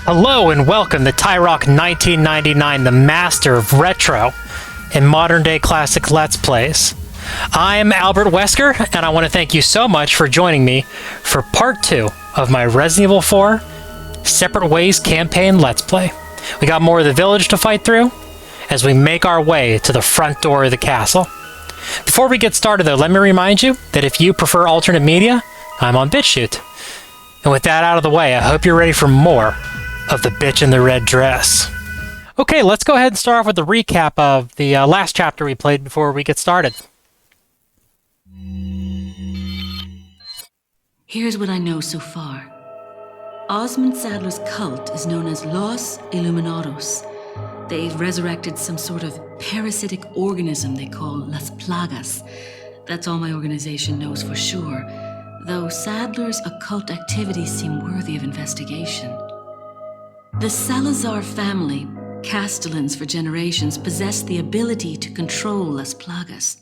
Hello and welcome to Tyrock 1999, the master of retro and modern-day classic Let's Plays. I'm Albert Wesker, and I want to thank you so much for joining me for part 2 of my Resident Evil 4 Separate Ways campaign Let's Play. We got more of the village to fight through as we make our way to the front door of the castle. Before we get started though, let me remind you that if you prefer alternate media, I'm on BitChute. And with that out of the way, I hope you're ready for more of the bitch in the red dress. Okay, let's go ahead and start off with the recap of the last chapter we played before we get started. Here's what I know so far. Osmond Saddler's cult is known as Los Illuminados. They've resurrected some sort of parasitic organism they call Las Plagas. That's all my organization knows for sure, though Saddler's occult activities seem worthy of investigation. The Salazar family, Castellans for generations, possess the ability to control Las Plagas.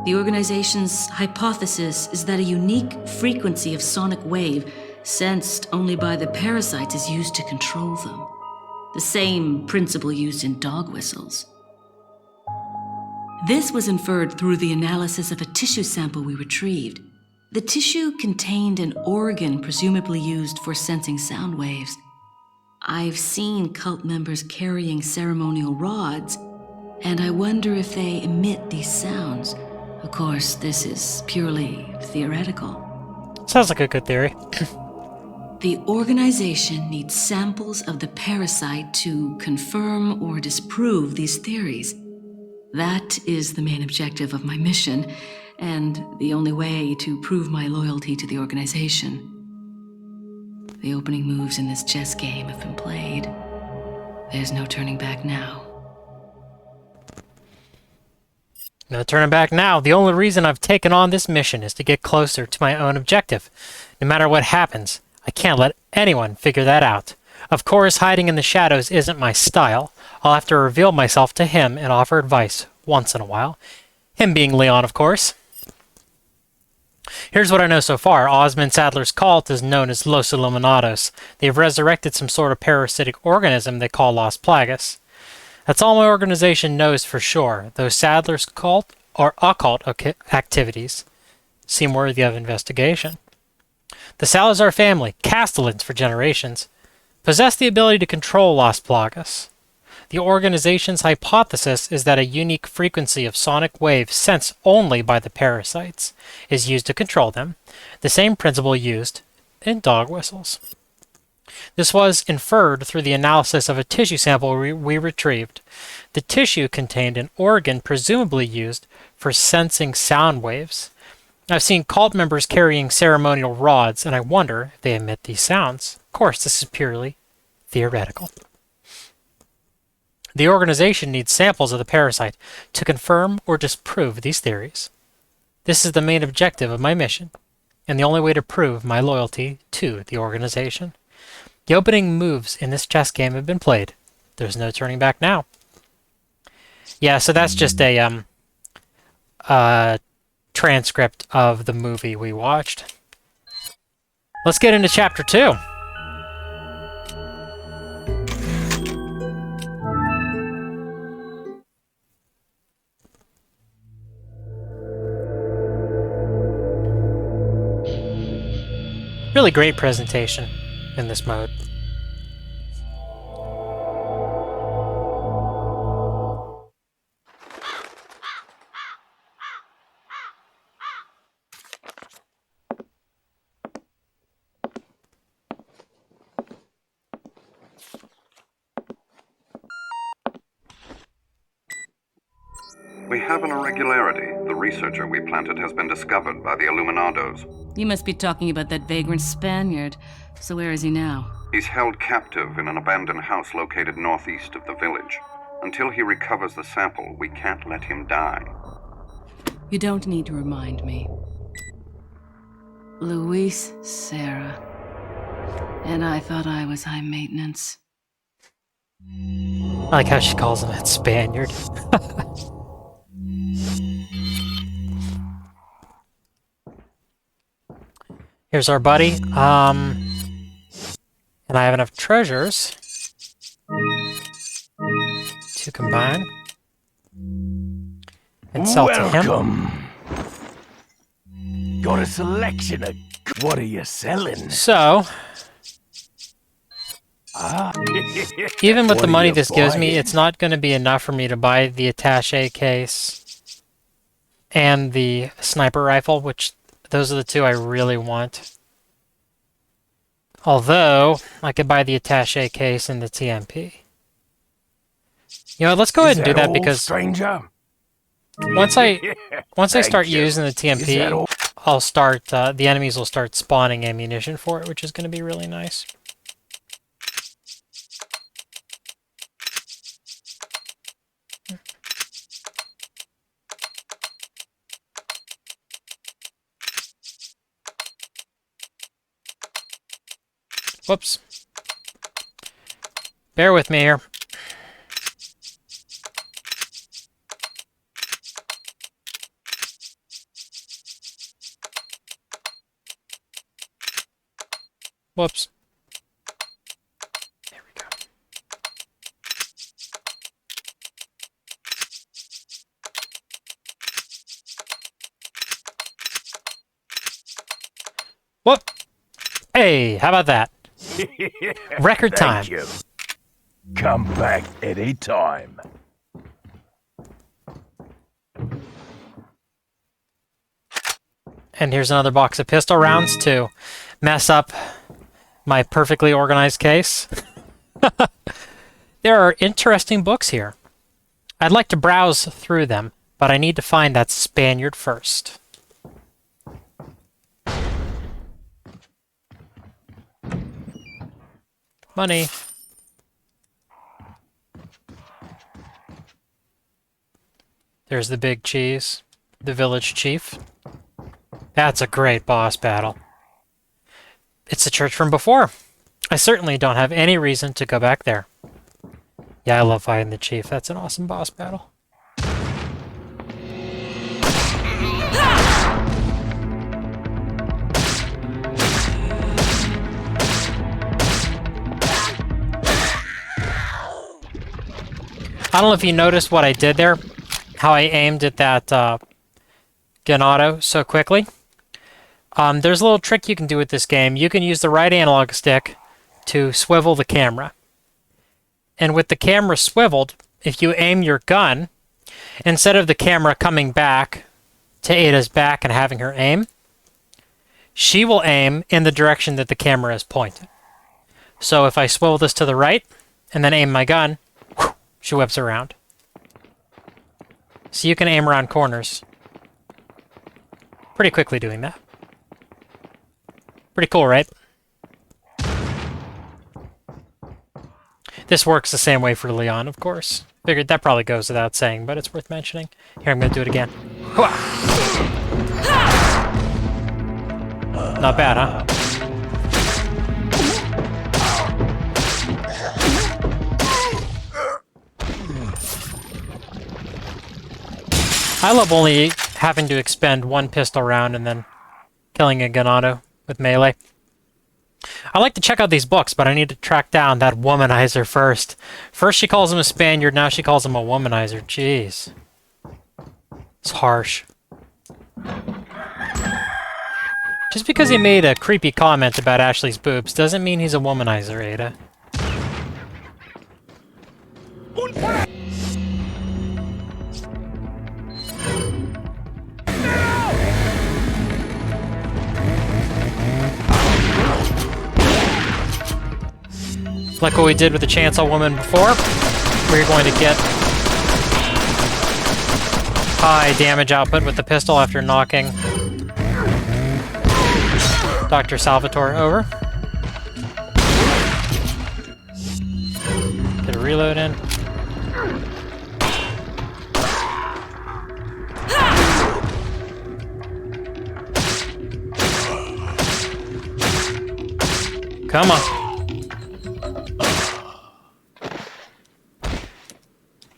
The organization's hypothesis is that a unique frequency of sonic wave, sensed only by the parasites, is used to control them. The same principle used in dog whistles. This was inferred through the analysis of a tissue sample we retrieved. The tissue contained an organ presumably used for sensing sound waves. I've seen cult members carrying ceremonial rods, and I wonder if they emit these sounds. Of course, this is purely theoretical. Sounds like a good theory. The organization needs samples of the parasite to confirm or disprove these theories. That is the main objective of my mission, and the only way to prove my loyalty to the organization. The opening moves in this chess game have been played. There's no turning back now. No turning back now. The only reason I've taken on this mission is to get closer to my own objective. No matter what happens, I can't let anyone figure that out. Of course, hiding in the shadows isn't my style. I'll have to reveal myself to him and offer advice once in a while. Him being Leon, of course. Here's what I know so far. Osmond Saddler's cult is known as Los Illuminados. They've resurrected some sort of parasitic organism they call Las Plagas. That's all my organization knows for sure, though Saddler's cult or occult activities seem worthy of investigation. The Salazar family, Castellans for generations, possess the ability to control Las Plagas. The organization's hypothesis is that a unique frequency of sonic waves sensed only by the parasites is used to control them, the same principle used in dog whistles. This was inferred through the analysis of a tissue sample we retrieved. The tissue contained an organ presumably used for sensing sound waves. I've seen cult members carrying ceremonial rods, and I wonder if they emit these sounds. Of course, this is purely theoretical. The organization needs samples of the parasite to confirm or disprove these theories. This is the main objective of my mission, and the only way to prove my loyalty to the organization. The opening moves in this chess game have been played. There's no turning back now. Yeah, so that's just a transcript of the movie we watched. Let's get into Chapter 2. Really great presentation in this mode. We have an irregularity. The researcher we planted has been discovered by the Illuminados. You must be talking about that vagrant Spaniard. So where is he now? He's held captive in an abandoned house located northeast of the village. Until he recovers the sample, we can't let him die. You don't need to remind me. Luis Serra. And I thought I was high maintenance. I like how she calls him that Spaniard. Here's our buddy. And And I have enough treasures to combine and sell to him. Welcome. Got a selection of... What are you selling? So, even with What the are money you this gives me, buying? it's not going to be enough for me to buy the attaché case and the sniper rifle, which those are the two I really want. Although, I could buy the attaché case and the TMP. You know, let's go ahead and do that all, because stranger? once I start Thank you. using the Is that TMP, all? I'll start, the enemies will start spawning ammunition for it, which is going to be really nice. Whoops. Bear with me here. Whoops. There we go. Whoop! Hey, how about that? Record time. Thank you. Come back any time. And here's another box of pistol rounds to mess up my perfectly organized case. There are interesting books here. I'd like to browse through them, but I need to find that Spaniard first. Money. There's the big cheese, the village chief. That's a great boss battle. It's the church from before. I certainly don't have any reason to go back there. Yeah, I love fighting the chief. That's an awesome boss battle. I don't know if you noticed what I did there, how I aimed at that gun auto so quickly. There's a little trick you can do with this game. You can use the right analog stick to swivel the camera. And with the camera swiveled, if you aim your gun, instead of the camera coming back to Ada's back and having her aim, she will aim in the direction that the camera is pointed. So if I swivel this to the right and then aim my gun, she whips around. So you can aim around corners pretty quickly doing that. Pretty cool, right? This works the same way for Leon, of course. Figured that probably goes without saying, but it's worth mentioning. Here, I'm going to do it again. Not bad, huh? I love only having to expend one pistol round and then killing a gun auto with melee. I like to check out these books, but I need to track down that womanizer first. First she calls him a Spaniard, now she calls him a womanizer. Jeez. It's harsh. Just because he made a creepy comment about Ashley's boobs doesn't mean he's a womanizer, Ada. Like what we did with the Chainsaw Woman before, where you're going to get high damage output with the pistol after knocking Dr. Salvatore over. Get a reload in. Come on.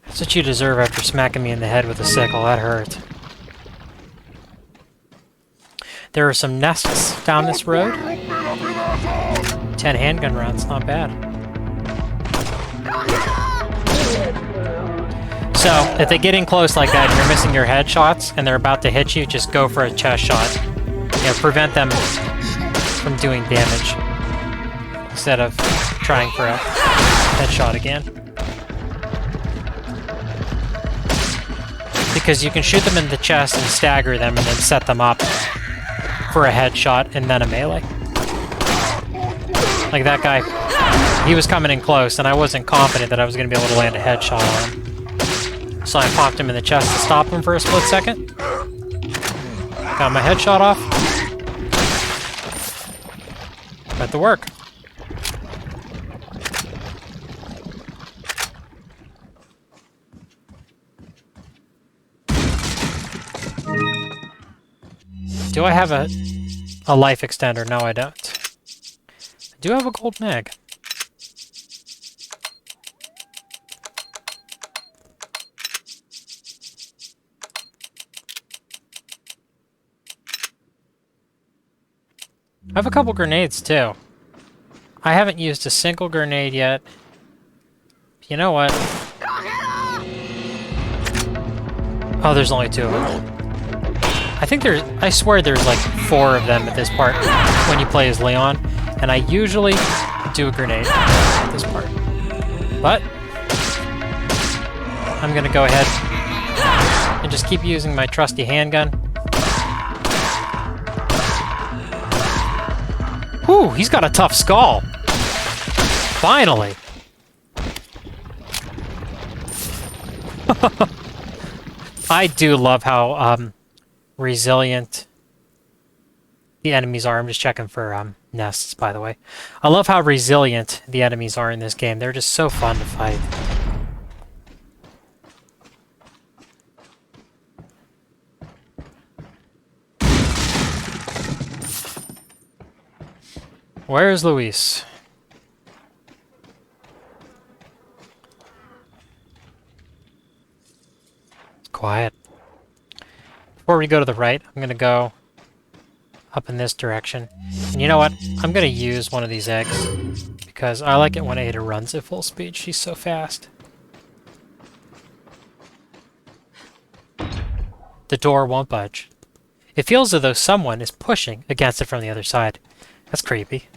That's what you deserve after smacking me in the head with a sickle. That hurt. There are some nests down this road 10 handgun rounds, not bad. So, if they get in close like that and you're missing your headshots and they're about to hit you, just go for a chest shot. You know, prevent them from doing damage instead of trying for a headshot again. Because you can shoot them in the chest and stagger them and then set them up for a headshot and then a melee. Like that guy, he was coming in close and I wasn't confident that I was going to be able to land a headshot on him. So I popped him in the chest to stop him for a split second. Got my headshot off. Got to work. Do I have a life extender? No, I don't. I do have a gold mag. I have a couple grenades, too. I haven't used a single grenade yet. You know what? Oh, there's only 2 of them. I swear there's like 4 of them at this part when you play as Leon, and I usually do a grenade at this part. But I'm gonna go ahead and just keep using my trusty handgun. Whew, he's got a tough skull. Finally. I do love how resilient the enemies are. I'm just checking for nests, by the way. I love how resilient the enemies are in this game. They're just so fun to fight. Where's Luis? It's quiet. Before we go to the right, I'm going to go up in this direction. And you know what? I'm going to use one of these eggs because I like it when Ada runs at full speed. She's so fast. The door won't budge. It feels as though someone is pushing against it from the other side. That's creepy.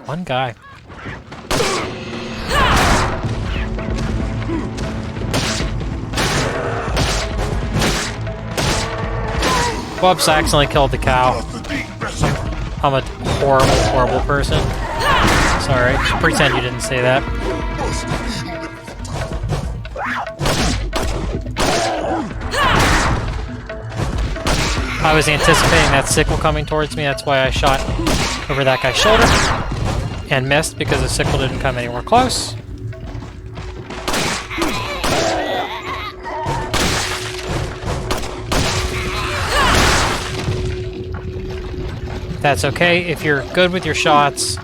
One guy. Whoops, I accidentally killed the cow. I'm a horrible, horrible person. Sorry, pretend you didn't say that. I was anticipating that sickle coming towards me, that's why I shot over that guy's shoulder. And missed because the sickle didn't come anywhere close. That's okay if you're good with your shots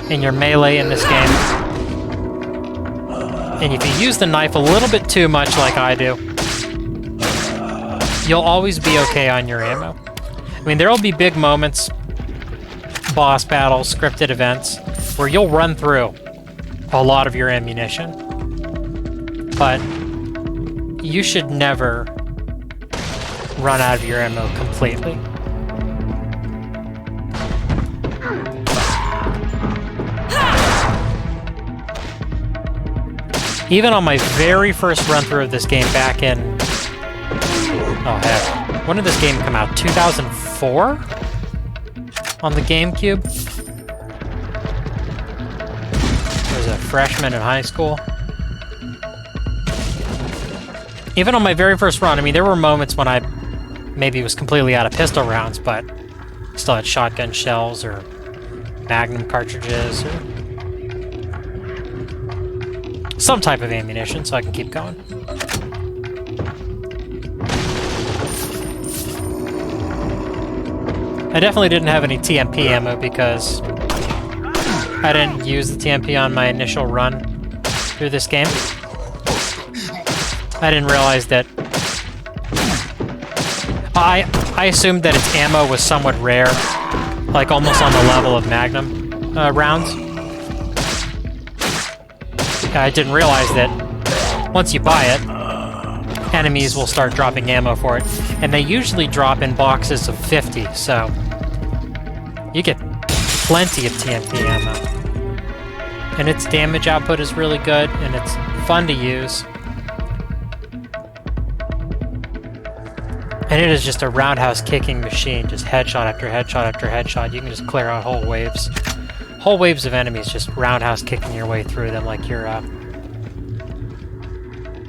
and your melee in this game. And if you use the knife a little bit too much like I do, you'll always be okay on your ammo. I mean, there'll be big moments, boss battles, scripted events, where you'll run through a lot of your ammunition. But you should never run out of your ammo completely. Even on my very first run through of this game back in... oh heck. When did this game come out? 2004? On the GameCube? I was a freshman in high school. Even on my very first run, I mean, there were moments when I maybe was completely out of pistol rounds, but still had shotgun shells or Magnum cartridges or some type of ammunition so I can keep going. I definitely didn't have any TMP ammo because I didn't use the TMP on my initial run through this game. I didn't realize that... I assumed that its ammo was somewhat rare, like almost on the level of Magnum rounds. I didn't realize that once you buy it, enemies will start dropping ammo for it, and they usually drop in boxes of 50, so you get plenty of TNT ammo. And its damage output is really good, and it's fun to use. And it is just a roundhouse kicking machine, just headshot after headshot after headshot. You can just clear out whole waves. Whole waves of enemies just roundhouse kicking your way through them like you're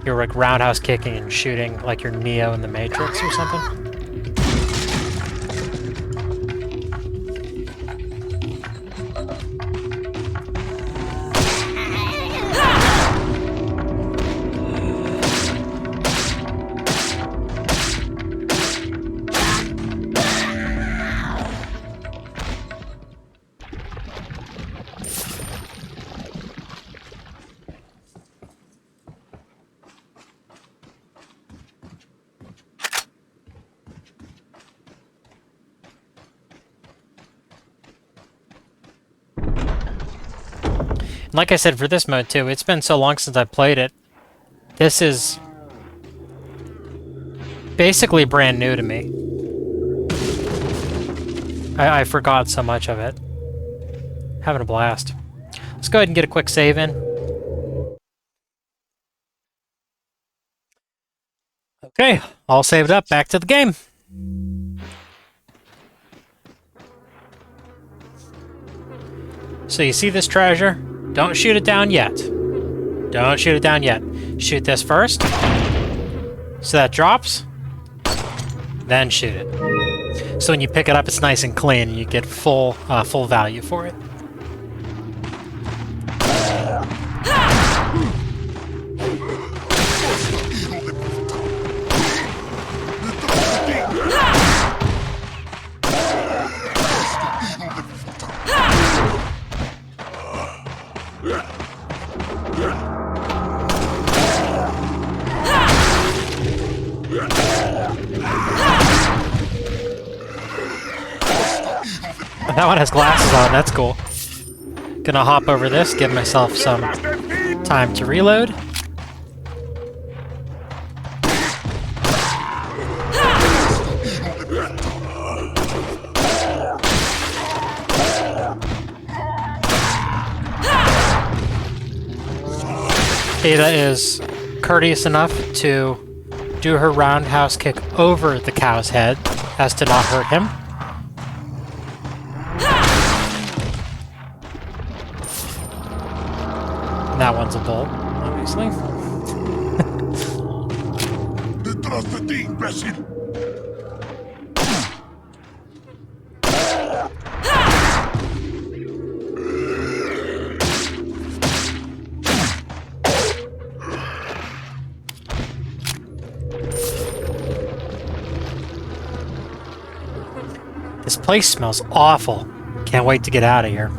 like roundhouse kicking and shooting like you're Neo in the Matrix or something. Like I said, for this mode too, it's been so long since I played it. This is basically brand new to me. I forgot so much of it. Having a blast. Let's go ahead and get a quick save in. Okay, all saved up, back to the game. So you see this treasure? Don't shoot it down yet. Don't shoot it down yet. Shoot this first. So that drops. Then shoot it. So when you pick it up, it's nice and clean, and you get full value for it. That one has glasses on, that's cool. Gonna hop over this, give myself some time to reload. Ada is courteous enough to do her roundhouse kick over the cow's head as to not hurt him. That one's a bull, obviously. This place smells awful. Can't wait to get out of here.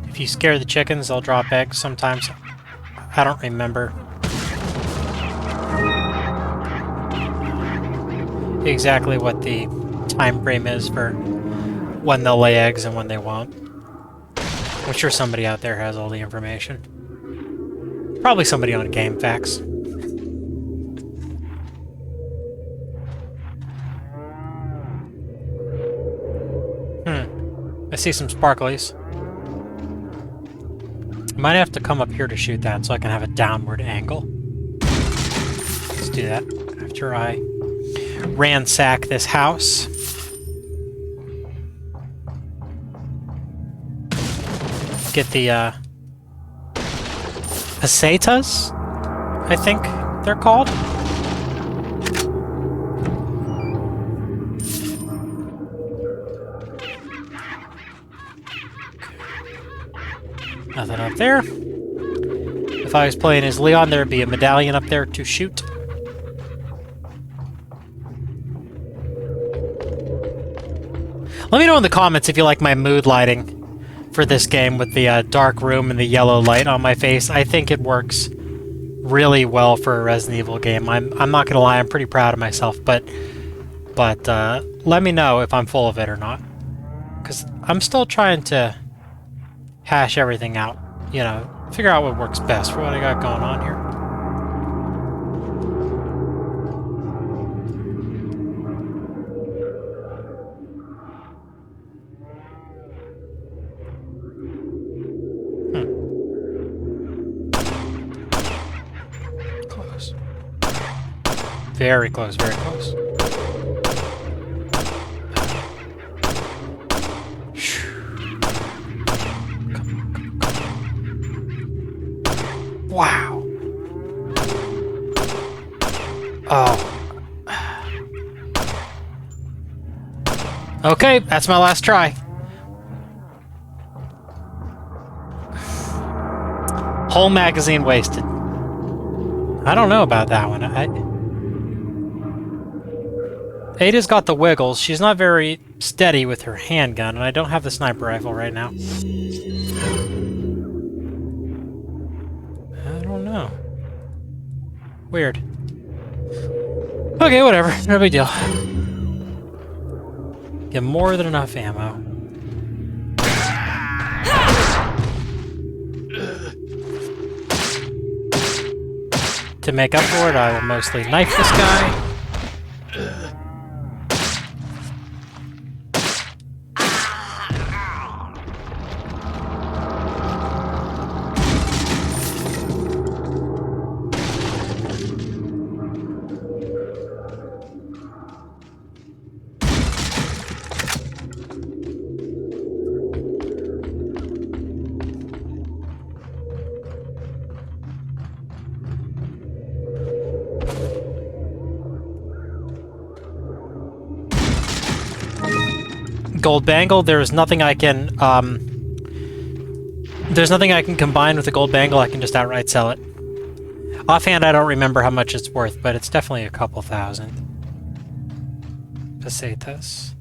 If you scare the chickens, they'll drop eggs sometimes. I don't remember exactly what the time frame is for when they'll lay eggs and when they won't. I'm sure somebody out there has all the information. Probably somebody on GameFAQs. I see some sparklies. Might have to come up here to shoot that so I can have a downward angle. Let's do that after I ransack this house. Get the pesetas, I think they're called. Nothing up there. If I was playing as Leon, there'd be a medallion up there to shoot. Let me know in the comments if you like my mood lighting for this game with the dark room and the yellow light on my face. I think it works really well for a Resident Evil game. I'm not gonna lie, I'm pretty proud of myself, but let me know if I'm full of it or not. Because I'm still trying to hash everything out, you know, figure out what works best for what I got going on here. Close. Very close, very close. Wow. Oh. Okay, that's my last try. Whole magazine wasted. I don't know about that one. Ada's got the wiggles. She's not very steady with her handgun, and I don't have the sniper rifle right now. Oh. Weird. Okay, whatever. No big deal. Get more than enough ammo. To make up for it, I will mostly knife this guy. Gold bangle, there's nothing I can combine with the gold bangle. I can just outright sell it. Offhand, I don't remember how much it's worth, but it's definitely a couple thousand. Pesetas.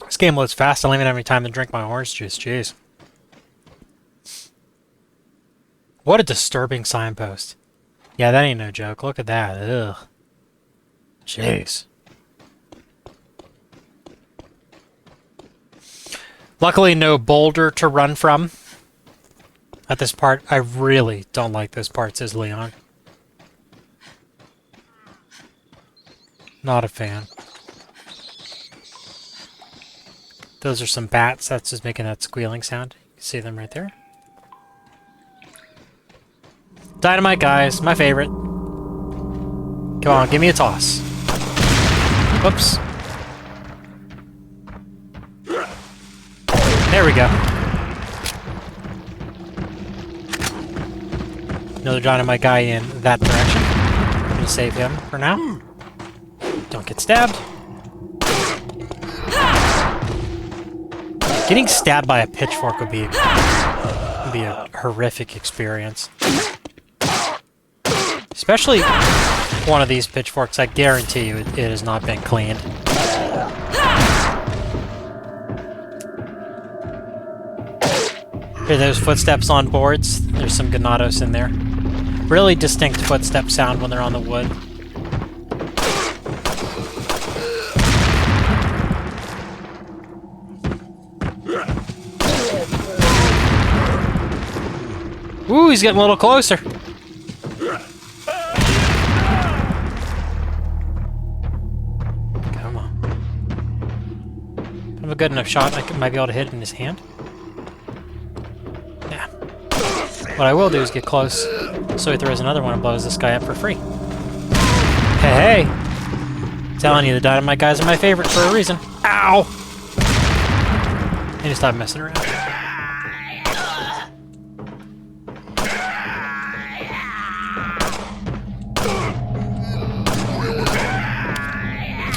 This game loads fast. I don't even have any time to drink my orange juice. Jeez. What a disturbing signpost. Yeah, that ain't no joke. Look at that. Ugh. Jeez. Luckily, no boulder to run from at this part. I really don't like this part, says Leon. Not a fan. Those are some bats. That's just making that squealing sound. You can see them right there. Dynamite guys, my favorite. Come on, give me a toss. Whoops. There we go. Another dynamite guy in that direction. I'm gonna save him for now. Don't get stabbed. Getting stabbed by a pitchfork would be a horrific experience. Especially one of these pitchforks, I guarantee you it has not been cleaned. Hear those footsteps on boards? There's some ganados in there. Really distinct footstep sound when they're on the wood. Ooh, he's getting a little closer. Come on. I have a good enough shot. I might be able to hit it in his hand. Yeah. What I will do is get close, so he throws another one and blows this guy up for free. Hey, hey! Telling you, the dynamite guys are my favorite for a reason. Ow! I need to stop messing around.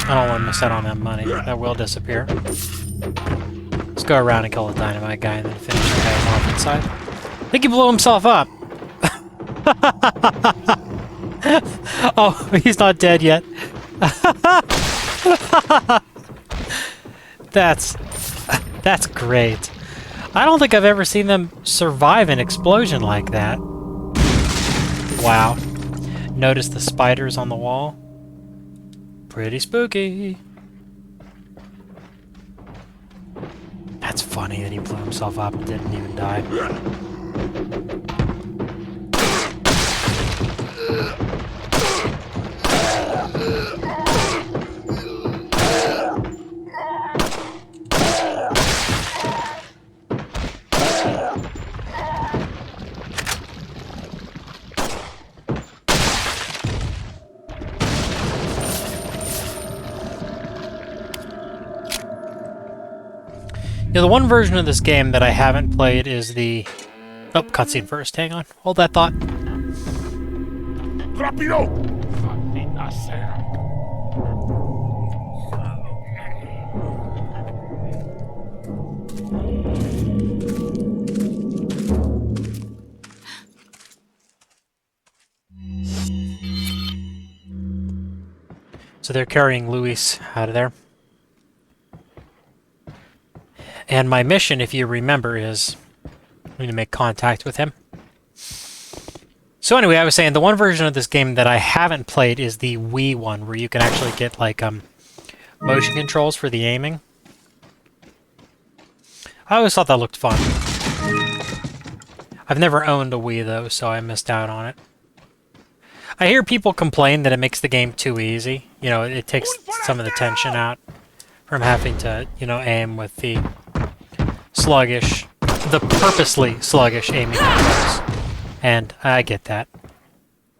I don't want to miss out on that money. That will disappear. Let's go around and kill the dynamite guy and then finish the guys off inside. I think he blew himself up. Oh, he's not dead yet. That's great. I don't think I've ever seen them survive an explosion like that. Wow. Notice the spiders on the wall? Pretty spooky. That's funny that he blew himself up and didn't even die. Yeah, the one version of this game that I haven't played is the... Oh, cutscene first. Hang on. Hold that thought. Rapido! Maldita sea. So they're carrying Luis out of there. And my mission, if you remember, is I need to make contact with him. So anyway, I was saying the one version of this game that I haven't played is the Wii one, where you can actually get like motion controls for the aiming. I always thought that looked fun. I've never owned a Wii though, so I missed out on it. I hear people complain that it makes the game too easy. You know, it takes some of the tension out from having to, you know, aim with the purposely sluggish aiming controls. And I get that.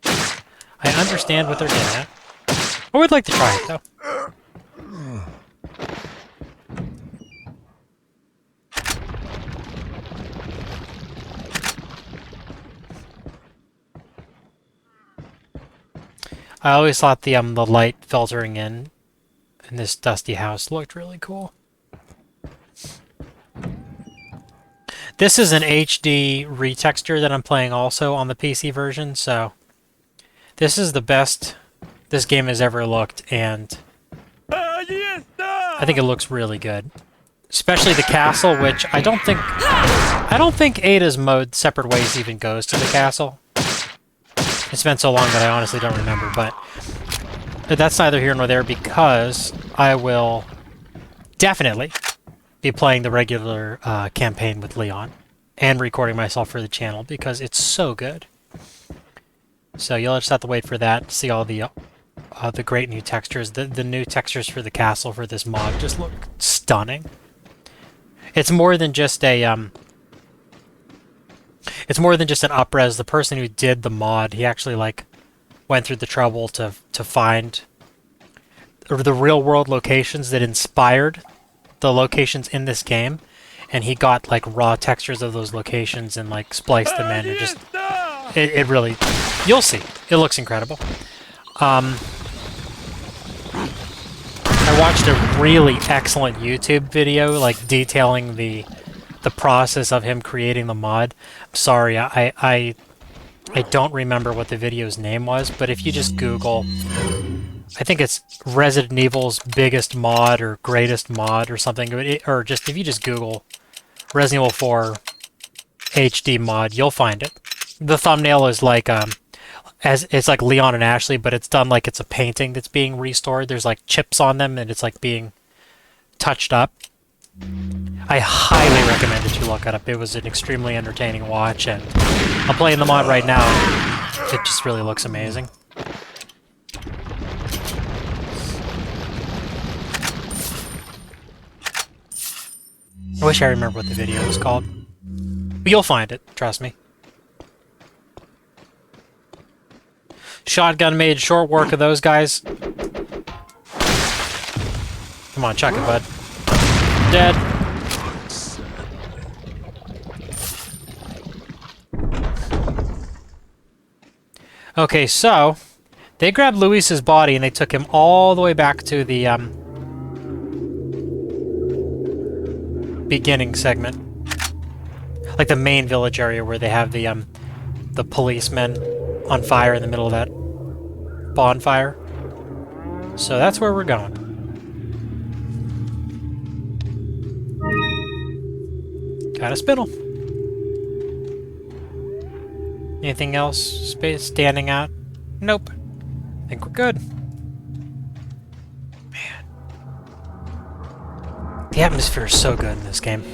I understand what they're getting at. I would like to try it, though. I always thought the light filtering in this dusty house looked really cool. This is an HD retexture that I'm playing also on the PC version, so this is the best this game has ever looked, and I think it looks really good. Especially the castle, which I don't think Ada's mode Separate Ways even goes to the castle. It's been so long that I honestly don't remember, but that's neither here nor there because I will definitely be playing the regular campaign with Leon and recording myself for the channel because it's so good. So you'll just have to wait for that to see all the great new textures. The new textures for the castle for this mod just look stunning. It's more than just a it's more than just an up-res. The person who did the mod, he actually like went through the trouble to find the real-world locations that inspired the locations in this game, and he got like raw textures of those locations and like spliced them in, and just it really, you'll see, it looks incredible. I watched a really excellent YouTube video like detailing the process of him creating the mod. I'm sorry, I don't remember what the video's name was, but if you just Google, I think it's Resident Evil's biggest mod or greatest mod or something, or just if you just Google Resident Evil 4 HD mod, you'll find it. The thumbnail is like it's like Leon and Ashley, but it's done like it's a painting that's being restored. There's like chips on them, and it's like being touched up. I highly recommend that you look it up. It was an extremely entertaining watch, and I'm playing the mod right now. It just really looks amazing. I wish I remember what the video was called. But you'll find it, trust me. Shotgun made short work of those guys. Come on, chuck it, bud. Dead. Okay, so they grabbed Luis's body and they took him all the way back to the beginning segment, like the main village area where they have the policemen on fire in the middle of that bonfire. So that's where we're going. Got a spittle. Anything else standing out? Nope. I think we're good. Man. The atmosphere is so good in this game.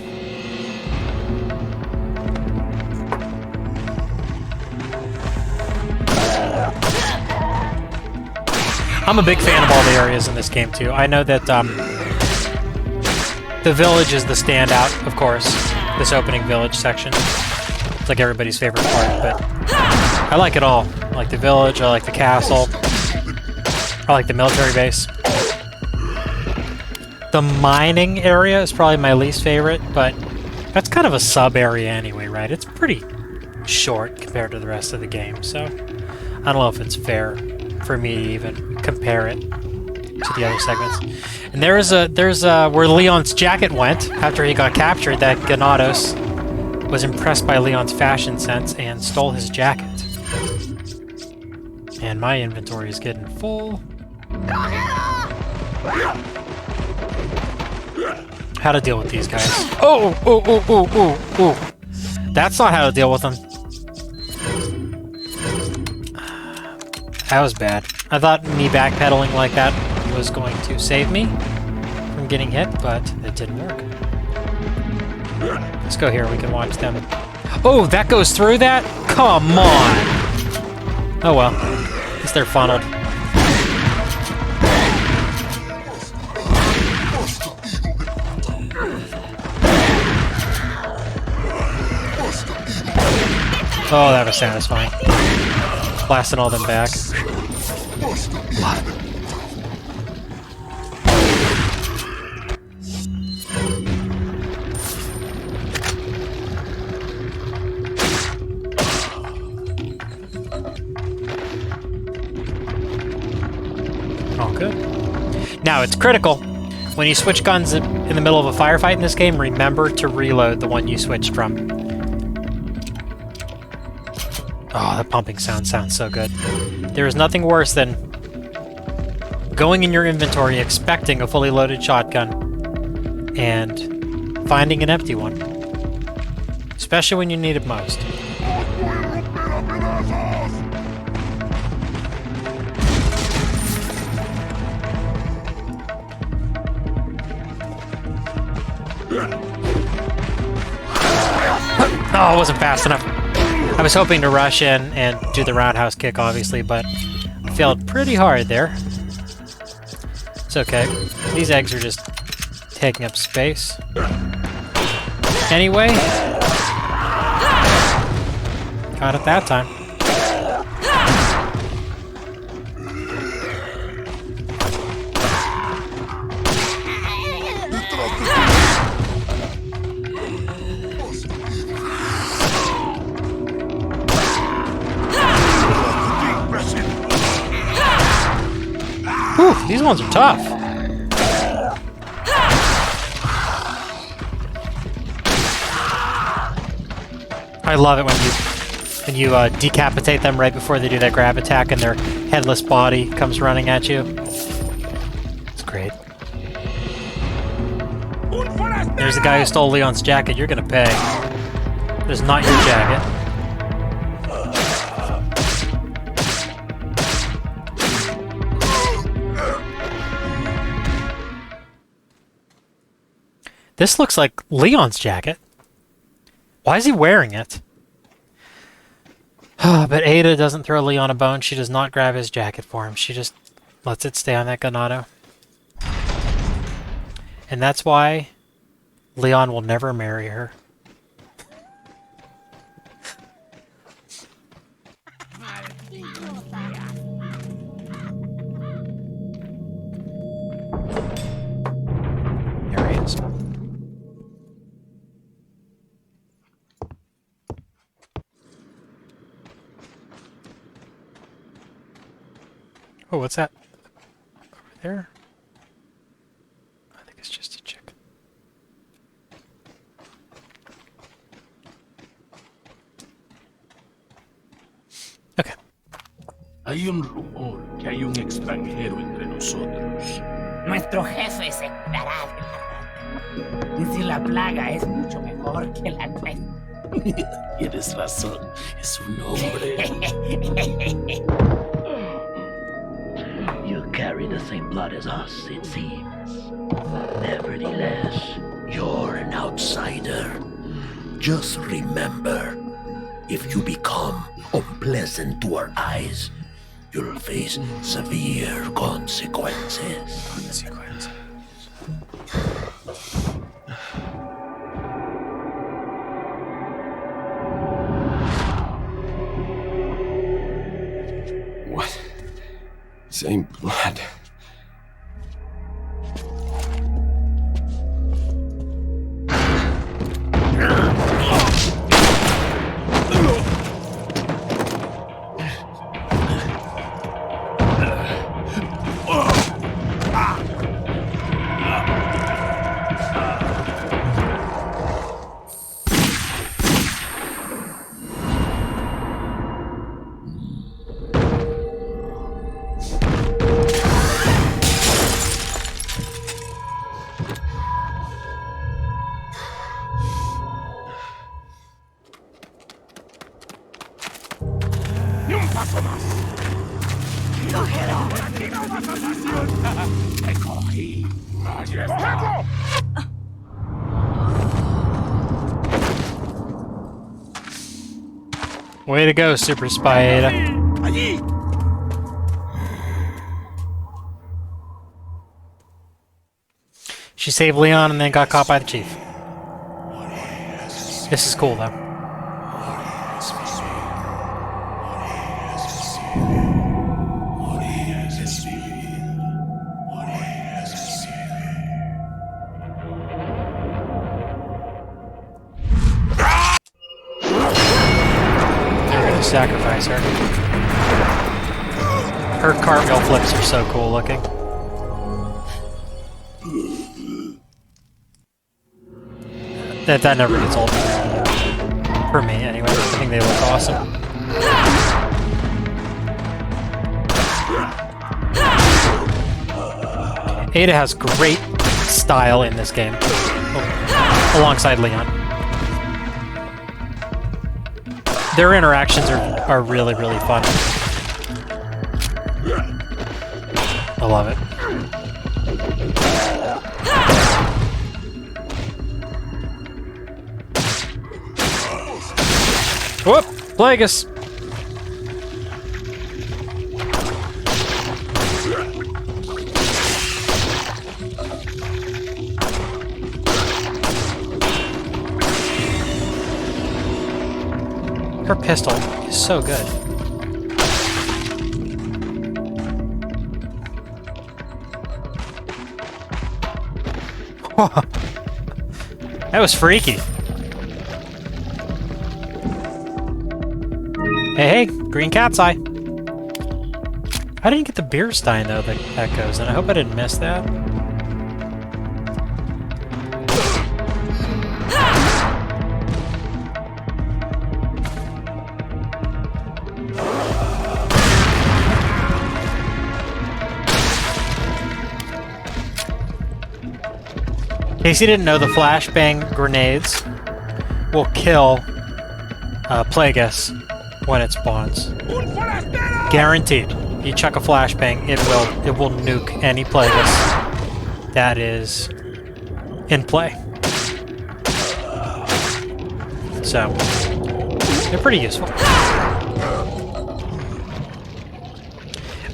I'm a big fan of all the areas in this game, too. I know that the village is the standout, of course. This opening village section. It's like everybody's favorite part, but I like it all. I like the village, I like the castle, I like the military base. The mining area is probably my least favorite, but that's kind of a sub-area anyway, right? It's pretty short compared to the rest of the game, so I don't know if it's fair for me to even compare it to the other segments. And there's where Leon's jacket went after he got captured. That Ganados was impressed by Leon's fashion sense and stole his jacket. And my inventory is getting full. How to deal with these guys? Oh, oh, oh, oh, oh, oh! That's not how to deal with them. That was bad. I thought me backpedaling like that was going to save me from getting hit, but it didn't work. Let's go here, we can watch them. Oh, that goes through that? Come on! Oh well, at least they're funneled. Oh, that was satisfying. Blasting all them back. All good. Now, it's critical. When you switch guns in the middle of a firefight in this game, remember to reload the one you switched from. Oh, that pumping sound sounds so good. There is nothing worse than going in your inventory expecting a fully loaded shotgun and finding an empty one. Especially when you need it most. Oh, it wasn't fast enough. I was hoping to rush in and do the roundhouse kick, obviously, but I failed pretty hard there. It's okay. These eggs are just taking up space. Anyway. Got it that time. Whew, these ones are tough. I love it when you decapitate them right before they do that grab attack and their headless body comes running at you. It's great. There's the guy who stole Leon's jacket. You're gonna pay. There's not your jacket. This looks like Leon's jacket. Why is he wearing it? But Ada doesn't throw Leon a bone. She does not grab his jacket for him. She just lets it stay on that Ganado. And that's why Leon will never marry her. There he is. Oh, what's that? Over there? I think it's just a chick. Okay. Hay un rumor que hay un extranjero entre nosotros. Nuestro jefe se curará de la rata. Decir la plaga es mucho mejor que la nuestra. Tienes razón, es un hombre. You carry the same blood as us, it seems. Nevertheless, you're an outsider. Just remember, if you become unpleasant to our eyes, you'll face severe consequences. What? Same blood. ¡Ni un paso más! ¡Cógelo! ¡Te cogí! ¡Allí está! Way to go, Super Spy Ada. ¡Allí! She saved Leon and then got caught by the chief. This is cool, though. They're gonna sacrifice her. Her cartwheel flips are so cool looking. That never gets old. For me, anyway. I think they look awesome. Ada has great style in this game, alongside Leon. Their interactions are really, really fun. I love it. Whoop! Plagueis! Her pistol is so good. That was freaky. Hey, green cat's eye. I didn't get the beer stein though that goes in. I hope I didn't miss that. In case you didn't know, the flashbang grenades will kill Plagueis when it spawns. Guaranteed. You chuck a flashbang, it will nuke any Plagueis that is in play. So they're pretty useful.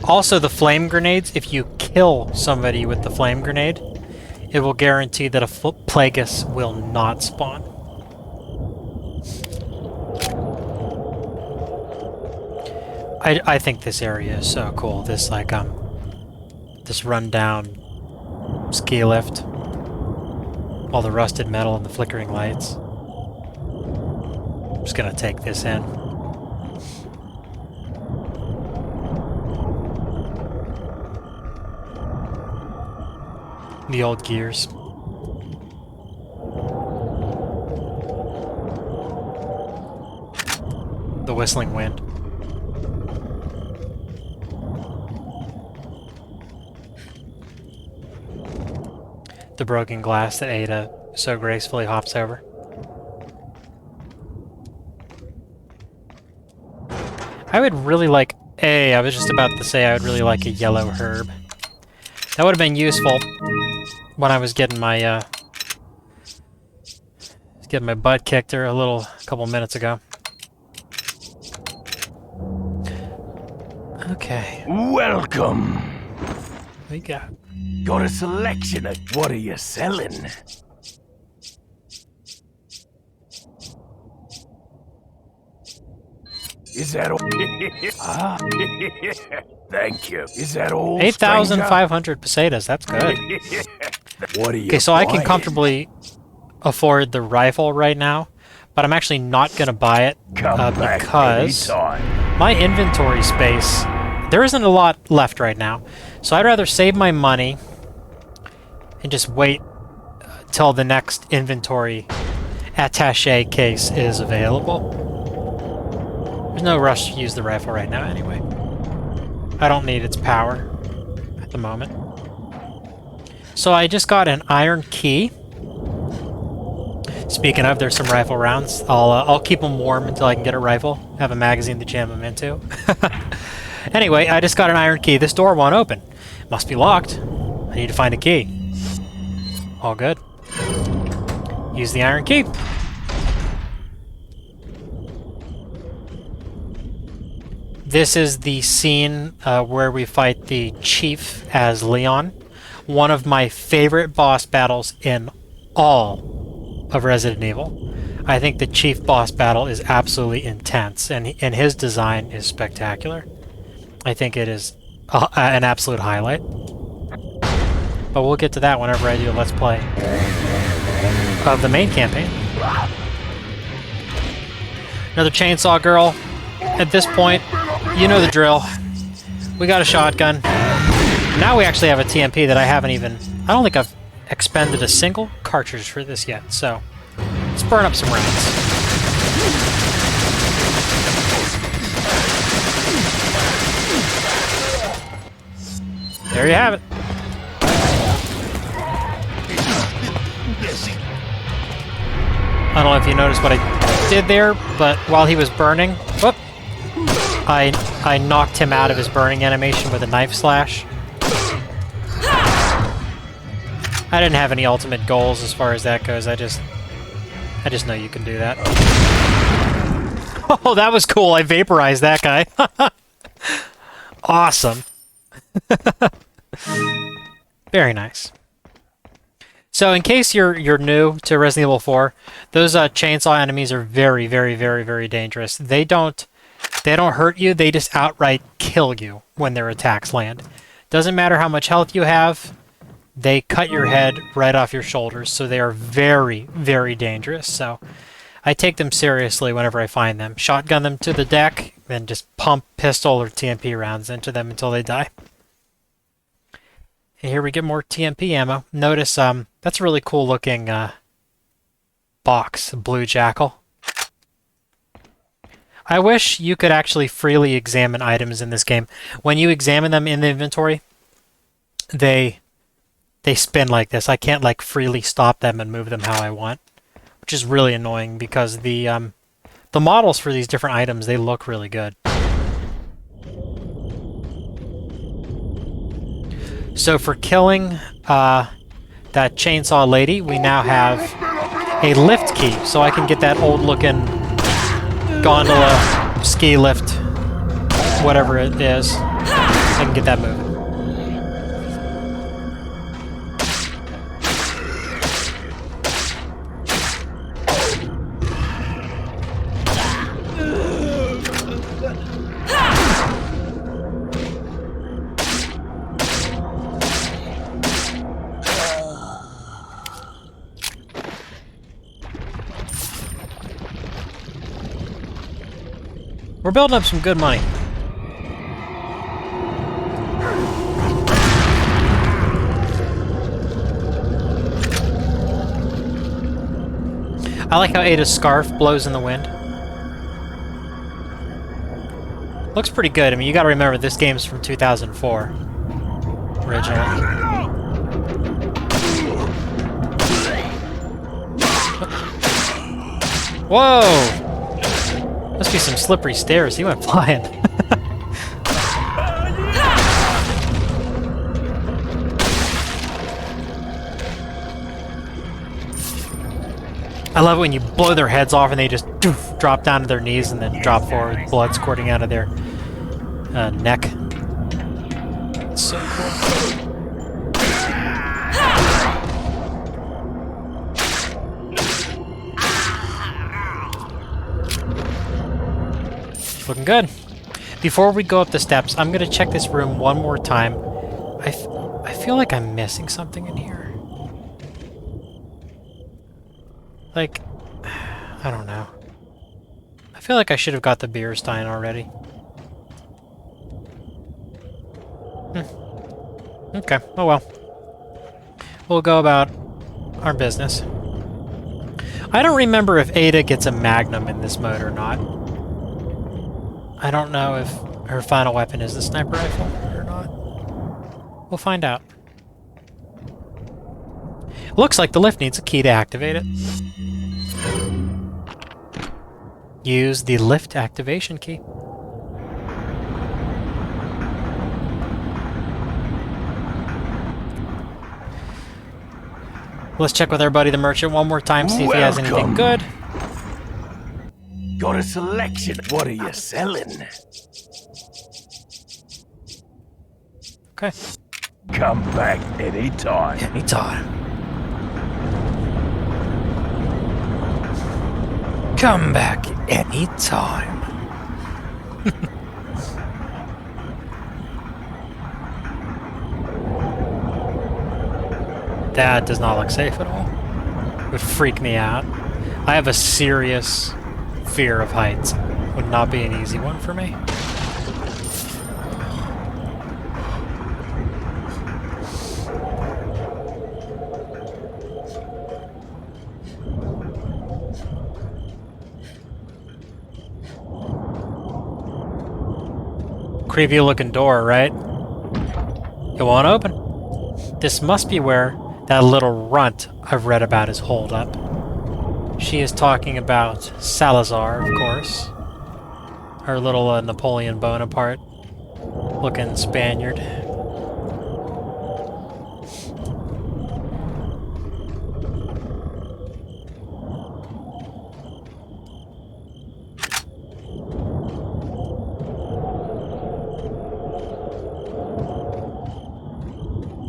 Also, the flame grenades, if you kill somebody with the flame grenade, it will guarantee that a Plagueis will not spawn. I think this area is so cool. This this rundown ski lift, all the rusted metal and the flickering lights. I'm just gonna take this in. The old gears. The whistling wind. the broken glass that Ada so gracefully hops over. I would really like I was just about to say I would really like a yellow herb. That would have been useful when I was getting my butt kicked there a couple minutes ago. Okay. Welcome. We got Got a selection of what are you selling? Is that all? Ah, thank you. Is that all? 8,500 pesetas. That's good. What are you Okay, so I can buying? comfortably afford the rifle right now, but I'm actually not going to buy it Come back because anytime. my inventory space, there isn't a lot left right now. So I'd rather save my money and just wait till the next inventory attaché case is available. There's no rush to use the rifle right now anyway. I don't need its power at the moment. So I just got an iron key. Speaking of, there's some rifle rounds. I'll keep them warm until I can get a rifle. Have a magazine to jam them into. Anyway, I just got an iron key. This door won't open. Must be locked. I need to find a key. All good. Use the iron key. This is the scene where we fight the Chief as Leon. One of my favorite boss battles in all of Resident Evil. I think the Chief boss battle is absolutely intense, and his design is spectacular. I think it is an absolute highlight. But we'll get to that whenever I do a Let's Play of the main campaign. Another chainsaw girl. At this point, you know the drill. We got a shotgun. Now we actually have a TMP that I don't think I've expended a single cartridge for this yet, so let's burn up some rounds. There you have it. I don't know if you noticed what I did there, but while he was burning, whoop, I knocked him out of his burning animation with a knife slash. I didn't have any ultimate goals as far as that goes. I just know you can do that. Oh, that was cool. I vaporized that guy. Awesome. Very nice. So in case you're new to Resident Evil 4, those chainsaw enemies are very, very, very, very dangerous. They don't hurt you, they just outright kill you when their attacks land. Doesn't matter how much health you have, they cut your head right off your shoulders, so they are very, very dangerous. So I take them seriously whenever I find them. Shotgun them to the deck, and just pump pistol or TMP rounds into them until they die. And here we get more TMP ammo. Notice that's a really cool looking box, a blue jackal. I wish you could actually freely examine items in this game. When you examine them in the inventory, they spin like this. I can't like freely stop them and move them how I want, which is really annoying because the models for these different items, they look really good. So for killing that chainsaw lady, we now have a lift key, so I can get that old looking gondola, ski lift, whatever it is. I can get that moving. We're building up some good money. I like how Ada's scarf blows in the wind. Looks pretty good. I mean, you gotta remember this game's from 2004. Originally. Whoa! Must be some slippery stairs. He went flying. I love it when you blow their heads off and they just doof, drop down to their knees and then drop forward, blood squirting out of their neck. It's so cool. Looking good. Before we go up the steps, I'm gonna check this room one more time. I feel like I'm missing something in here. Like, I don't know. I feel like I should have got the beer stein already. Okay, oh well. We'll go about our business. I don't remember if Ada gets a magnum in this mode or not. I don't know if her final weapon is the sniper rifle or not. We'll find out. Looks like the lift needs a key to activate it. Use the lift activation key. Let's check with our buddy the merchant one more time, see if he has anything good. Got a selection. What are you selling? Okay. Come back anytime. Anytime. Come back anytime. That does not look safe at all. It would freak me out. I have a serious fear of heights. Would not be an easy one for me. Creepy looking door, right? It won't open. This must be where that little runt I've read about is holed up. She is talking about Salazar, of course. Her little Napoleon Bonaparte looking Spaniard.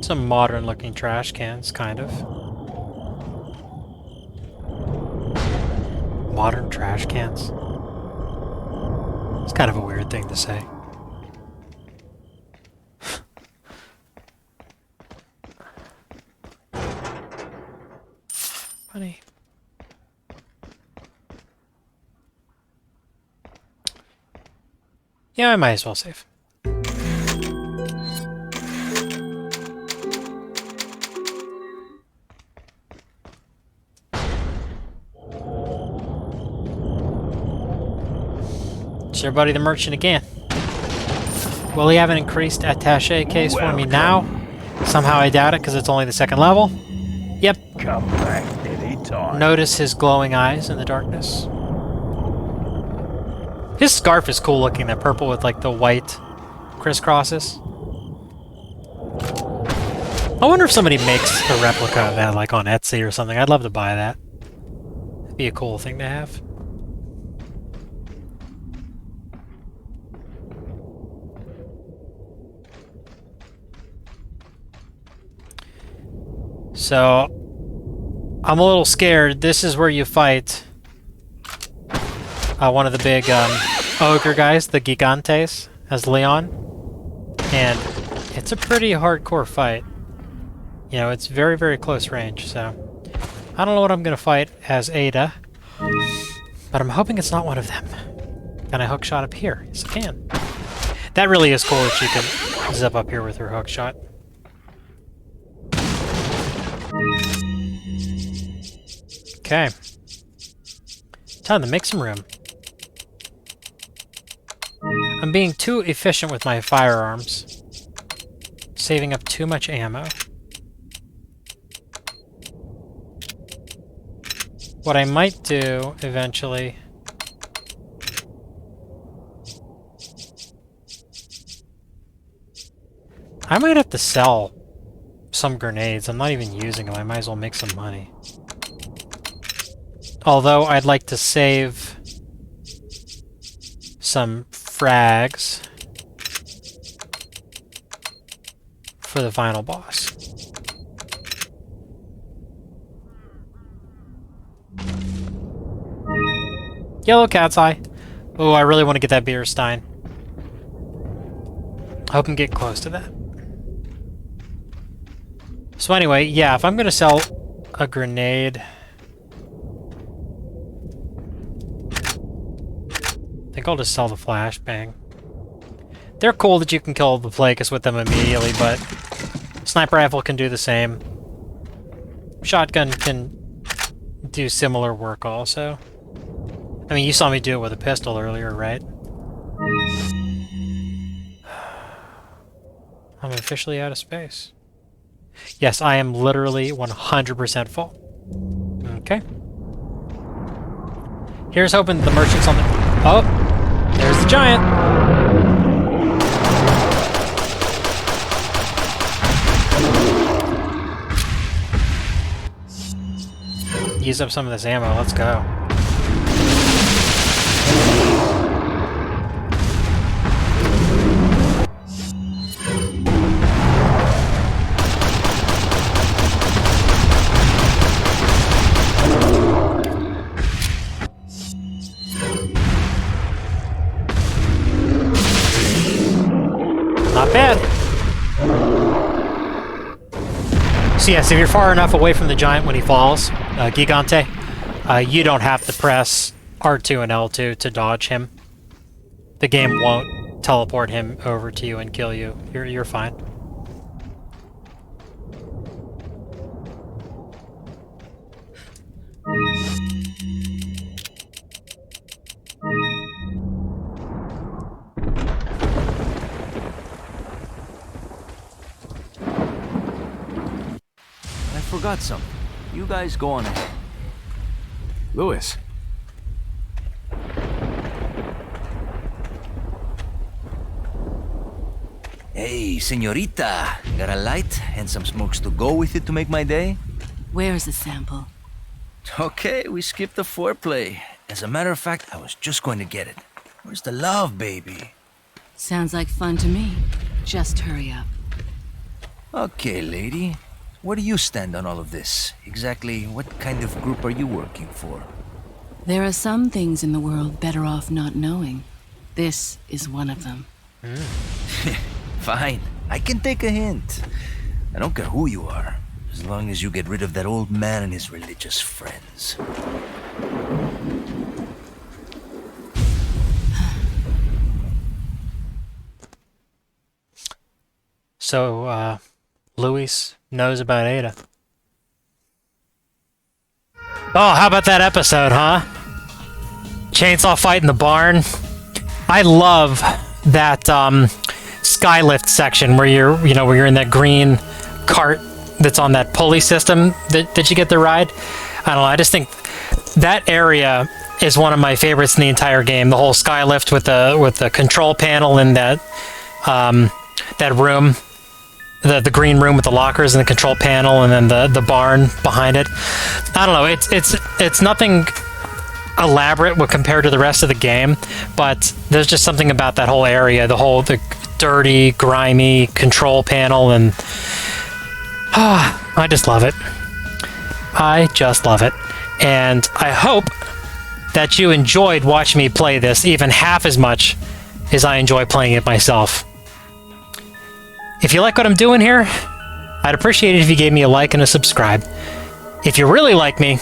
Some modern looking trash cans, kind of. Modern trash cans. It's kind of a weird thing to say. Funny. Yeah, I might as well save. It's your buddy the merchant again. Will he have an increased attaché case for me now? Somehow I doubt it because it's only the second level. Yep. Come back anytime. Notice his glowing eyes in the darkness. His scarf is cool looking, that purple with like the white crisscrosses. I wonder if somebody makes a replica of that like on Etsy or something. I'd love to buy that. It'd be a cool thing to have. So, I'm a little scared. This is where you fight one of the big ogre guys, the Gigantes, as Leon. And it's a pretty hardcore fight. You know, it's very, very close range, so... I don't know what I'm going to fight as Ada, but I'm hoping it's not one of them. Can I hookshot up here? Yes, I can. That really is cool that you can zip up here with your hookshot. Okay. Time to make some room. I'm being too efficient with my firearms. Saving up too much ammo. What I might do eventually... I might have to sell some grenades. I'm not even using them. I might as well make some money. Although I'd like to save some frags for the final boss. Yellow cat's eye. Oh, I really want to get that beer stein. Hope and get close to that. So anyway, yeah, if I'm gonna sell a grenade, I think I'll just sell the flashbang. They're cool that you can kill the Plagueis with them immediately, but sniper rifle can do the same. Shotgun can do similar work also. I mean, you saw me do it with a pistol earlier, right? I'm officially out of space. Yes, I am literally 100% full. Okay. Here's hoping the merchant's on the... Oh! There's the giant! Use up some of this ammo, let's go. Not bad. So yes, if you're far enough away from the giant when he falls, Gigante, you don't have to press R2 and L2 to dodge him. The game won't teleport him over to you and kill you. You're fine. I forgot something. You guys go on ahead. Louis. Hey, señorita. Got a light and some smokes to go with it to make my day? Where's the sample? Okay, we skipped the foreplay. As a matter of fact, I was just going to get it. Where's the love, baby? Sounds like fun to me. Just hurry up. Okay, lady. Where do you stand on all of this? Exactly what kind of group are you working for? There are some things in the world better off not knowing. This is one of them. Fine. I can take a hint. I don't care who you are, as long as you get rid of that old man and his religious friends. So, Luis knows about Ada. Oh, how about that episode, huh? Chainsaw fight in the barn. I love that skylift section where where you're in that green cart that's on that pulley system. Did you get the ride? I don't know. I just think that area is one of my favorites in the entire game. The whole skylift with the control panel in that that room. The green room with the lockers and the control panel, and then the barn behind it. I don't know. It's nothing elaborate compared to the rest of the game, but there's just something about that whole area, the dirty, grimy control panel, and I just love it. I just love it, and I hope that you enjoyed watching me play this even half as much as I enjoy playing it myself. If you like what I'm doing here, I'd appreciate it if you gave me a like and a subscribe. If you really like me,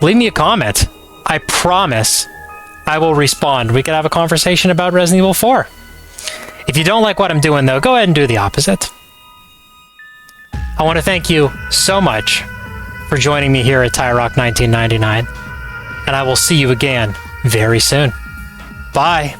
leave me a comment. I promise I will respond. We could have a conversation about Resident Evil 4. If you don't like what I'm doing, though, go ahead and do the opposite. I want to thank you so much for joining me here at Tyrock 1999, and I will see you again very soon. Bye.